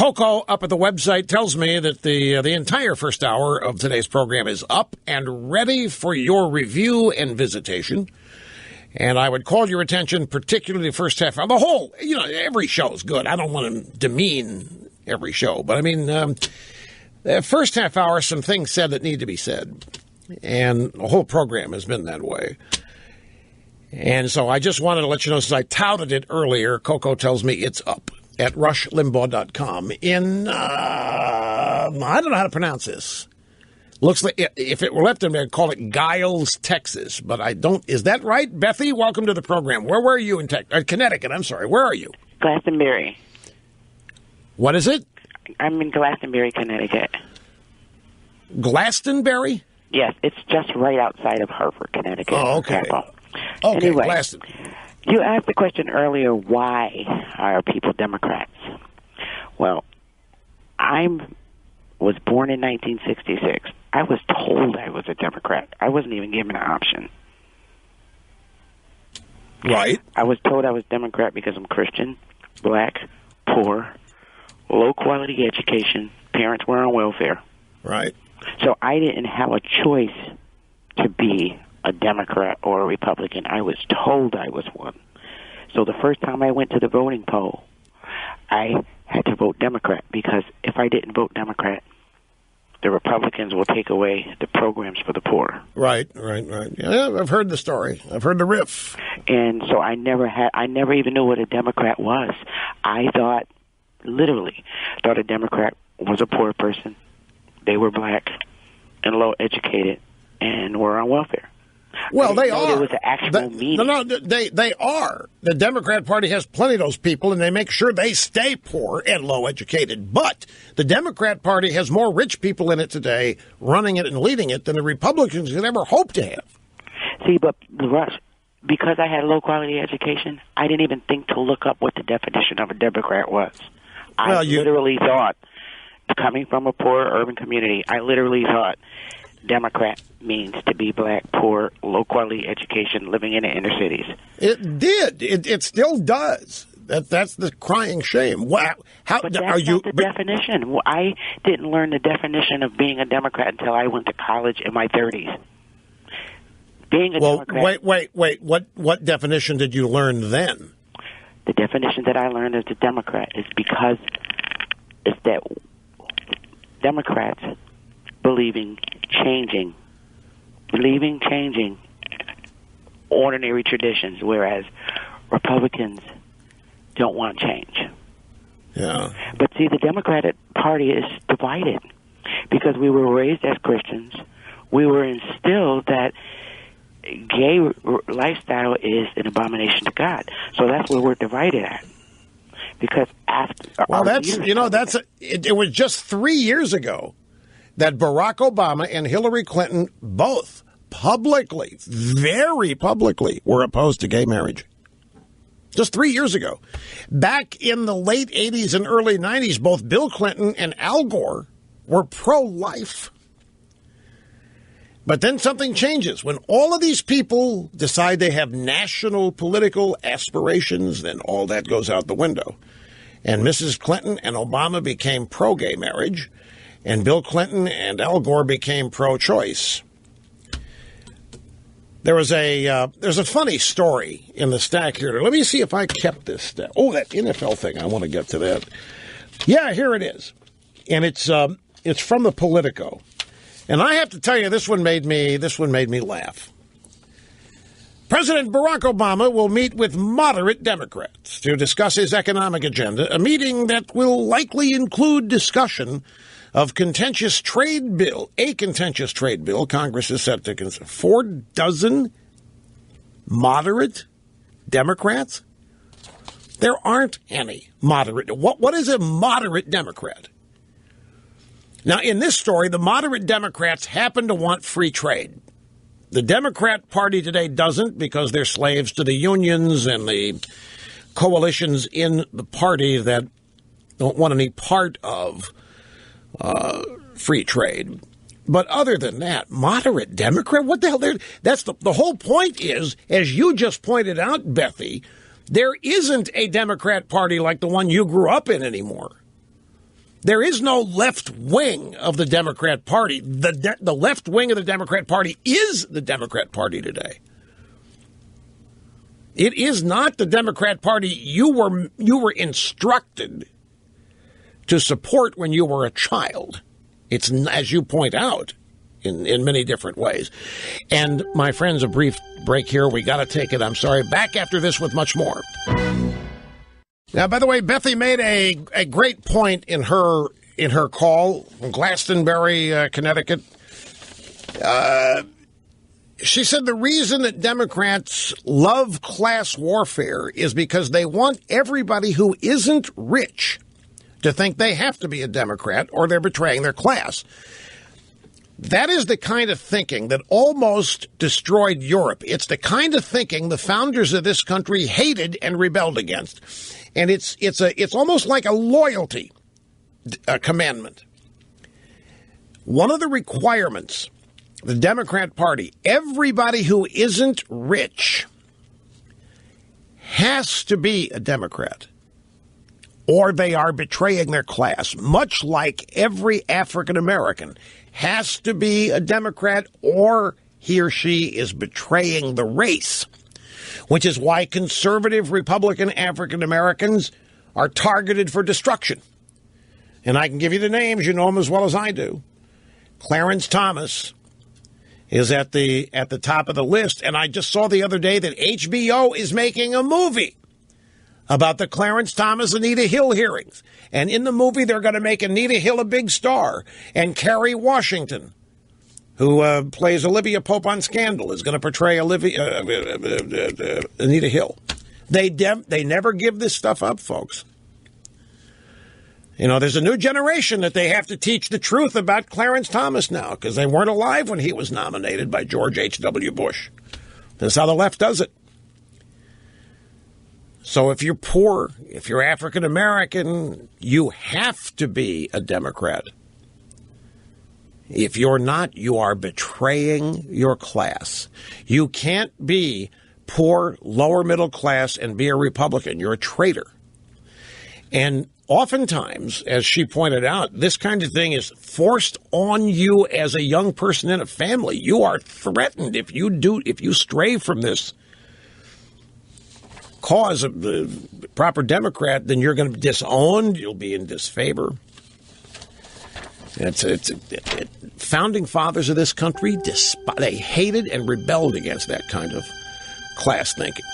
Coco up at the website tells me that the entire first hour of today's program is up and ready for your review and visitation. And I would call your attention, particularly the first half hour. The whole, every show is good. I don't want to demean every show. But, the first half hour, some things said that need to be said. And the whole program has been that way. And so I just wanted to let you know, since I touted it earlier, Coco tells me it's up at rushlimbaugh.com in, I don't know how to pronounce this. Looks like, if it were left in there, I'd call it Giles, Texas, but I don't. Is that right? Bethy, welcome to the program. Where were you in Connecticut? I'm sorry. Where are you? Glastonbury. What is it? I'm in Glastonbury, Connecticut. Glastonbury? Yes, it's just right outside of Hartford, Connecticut. Oh, okay. Okay, anyway, Glastonbury. You asked the question earlier, why are people Democrats? Well, I was born in 1966. I was told I was a Democrat. I wasn't even given an option. Right. I was told I was Democrat because I'm Christian, black, poor, low-quality education, parents were on welfare. Right. So I didn't have a choice to be a Democrat or a Republican. I was told I was one. So the first time I went to the voting poll, I had to vote Democrat because if I didn't vote Democrat, the Republicans will take away the programs for the poor. Right. Yeah, I've heard the story. I've heard the riff. And so I never even knew what a Democrat was. I literally thought a Democrat was a poor person. They were black and low educated and were on welfare. Well, they are. There was an actual meeting. No, they are. The Democrat Party has plenty of those people, and they make sure they stay poor and low educated. But the Democrat Party has more rich people in it today running it and leading it than the Republicans could ever hope to have. See, but because I had low quality education, I didn't even think to look up what the definition of a Democrat was. I literally thought, coming from a poor urban community, I literally thought Democrat means to be black, poor, low-quality education, living in the inner cities. It did. It still does. That's the crying shame. Wow. But that's not the definition. I didn't learn the definition of being a Democrat until I went to college in my 30s. Being a Democrat... Wait. What definition did you learn then? The definition that I learned as a Democrat is because it's that Democrats believing changing ordinary traditions, whereas Republicans don't want change. Yeah. But see, the Democratic Party is divided because we were raised as Christians. We were instilled that gay lifestyle is an abomination to God. So that's where we're divided at. Because it was just 3 years ago that Barack Obama and Hillary Clinton both publicly, very publicly, were opposed to gay marriage. Just 3 years ago. Back in the late 80s and early 90s, both Bill Clinton and Al Gore were pro-life. But then something changes. When all of these people decide they have national political aspirations, then all that goes out the window. And Mrs. Clinton and Obama became pro-gay marriage, and Bill Clinton and Al Gore became pro-choice. There's a funny story in the stack here. Let me see if I kept this stack. Oh, that NFL thing. I want to get to that. Yeah, here it is. And it's from the Politico. And I have to tell you, this one made me laugh. President Barack Obama will meet with moderate Democrats to discuss his economic agenda, a meeting that will likely include discussion of a contentious trade bill Congress is set to consider. 4 dozen moderate Democrats? There aren't any moderate. What is a moderate Democrat? Now, in this story, the moderate Democrats happen to want free trade. The Democrat Party today doesn't because they're slaves to the unions and the coalitions in the party that don't want any part of free trade. But other than that, moderate Democrat, what the hell? That's the whole point is, as you just pointed out, Bethy, there isn't a Democrat Party like the one you grew up in anymore. There is no left wing of the Democrat Party. The left wing of the Democrat Party is the Democrat Party today. It is not the Democrat Party you were instructed to support when you were a child. It's, as you point out, in many different ways. And, my friends, a brief break here. We got to take it. I'm sorry. Back after this with much more. Now, by the way, Bethy made a great point in her call from Glastonbury, Connecticut. She said the reason that Democrats love class warfare is because they want everybody who isn't rich to think they have to be a Democrat or they're betraying their class. That is the kind of thinking that almost destroyed Europe. It's the kind of thinking the founders of this country hated and rebelled against. And it's almost like a loyalty commandment. One of the requirements of the Democrat Party, everybody who isn't rich has to be a Democrat, or they are betraying their class, much like every African American has to be a Democrat, or he or she is betraying the race, which is why conservative Republican African Americans are targeted for destruction. And I can give you the names. You know them as well as I do. Clarence Thomas is at the top of the list. And I just saw the other day that HBO is making a movie about the Clarence Thomas, Anita Hill hearings. And in the movie, they're going to make Anita Hill a big star. And Kerry Washington, who plays Olivia Pope on Scandal, is going to portray Anita Hill. They never give this stuff up, folks. You know, there's a new generation that they have to teach the truth about Clarence Thomas now, because they weren't alive when he was nominated by George H.W. Bush. That's how the left does it. So if you're poor, if you're African American, you have to be a Democrat. If you're not, you are betraying your class. You can't be poor, lower middle class and be a Republican. You're a traitor. And oftentimes, as she pointed out, this kind of thing is forced on you as a young person in a family. You are threatened if you stray from this cause of the proper Democrat, then you're going to be disowned. You'll be in disfavor. Founding fathers of this country, they hated and rebelled against that kind of class thinking.